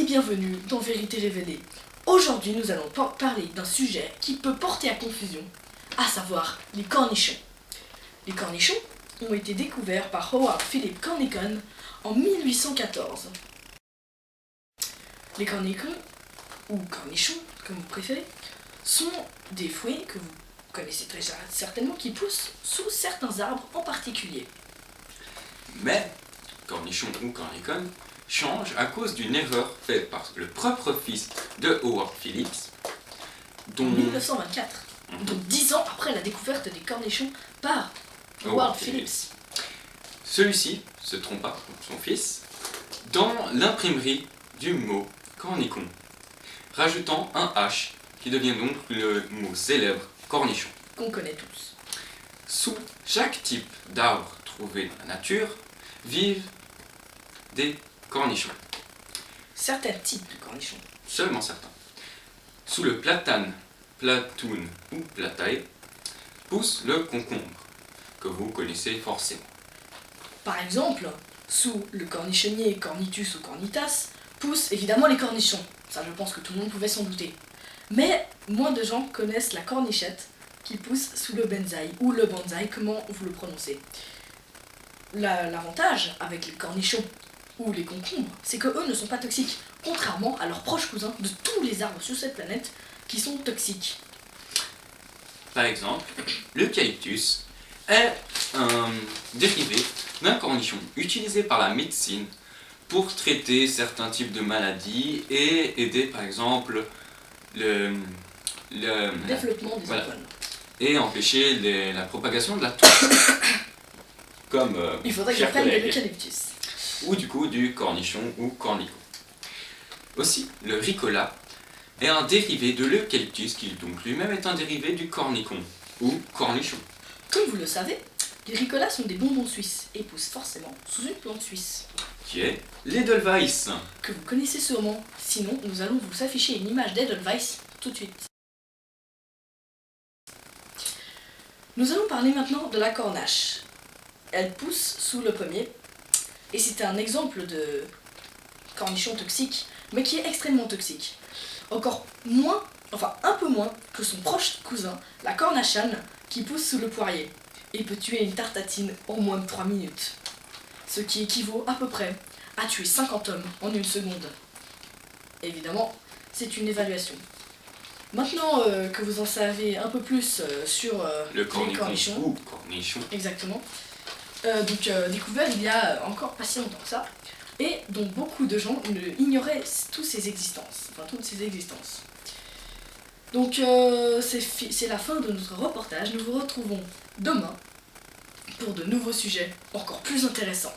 bienvenue dans Vérité Révélée. Aujourd'hui, nous allons parler d'un sujet qui peut porter à confusion, à savoir les cornichons. Les cornichons ont été découverts par Howard Philip Cornichon en 1814. Les cornichons, ou cornichons, comme vous préférez, sont des fruits que vous connaissez très certainement qui poussent sous certains arbres en particulier. Mais cornichon ou cornichon change à cause d'une erreur faite par le propre fils de Howard Phillips, En 1924, donc 10 ans après la découverte des cornichons par Howard Phillips. Celui-ci se trompa, son fils, dans l'imprimerie du mot cornichon, rajoutant un H qui devient donc le mot célèbre cornichon. Qu'on connaît tous. Sous chaque type d'arbre trouvé dans la nature vivent des cornichons. Certains types de cornichons. Seulement certains. Sous le platane, platoun ou platae, pousse le concombre, que vous connaissez forcément. Par exemple, sous le cornichonnier Cornitus ou Cornitas, poussent évidemment les cornichons. Ça, je pense que tout le monde pouvait s'en douter. Mais moins de gens connaissent la cornichette qui pousse sous le bonsaï, ou le bonsaï, comment vous le prononcez. L'avantage avec les cornichons ou les concombres, c'est que eux ne sont pas toxiques, contrairement à leurs proches cousins de tous les arbres sur cette planète qui sont toxiques. Par exemple, l'eucalyptus est un dérivé d'un cornichon utilisé par la médecine pour traiter certains types de maladies et aider par exemple le développement des voilà, atomes. et empêcher la propagation de la toux. Comme il faudrait que je prenne de l'eucalyptus. Ou du coup du cornichon ou cornichon. Aussi, le ricola est un dérivé de l'eucalyptus qui donc lui-même est un dérivé du cornichon ou cornichon. Comme vous le savez, les ricolas sont des bonbons suisses et poussent forcément sous une plante suisse. Qui est l'Edelweiss. Que vous connaissez sûrement, sinon nous allons vous afficher une image d'Edelweiss tout de suite. Nous allons parler maintenant de la cornache. Elle pousse sous le pommier, et c'est un exemple de cornichon toxique, mais qui est extrêmement toxique. Encore moins, enfin un peu moins que son proche cousin, la cornachane, qui pousse sous le poirier, et peut tuer une tartatine en moins de 3 minutes. Ce qui équivaut à peu près à tuer 50 hommes en une seconde. Évidemment, c'est une évaluation. Maintenant que vous en savez un peu plus sur le les cornichons, ou cornichon, exactement, découvert il y a encore pas si longtemps que ça, et dont beaucoup de gens ignoraient toutes ces existences. Donc c'est la fin de notre reportage. Nous vous retrouvons demain pour de nouveaux sujets encore plus intéressants.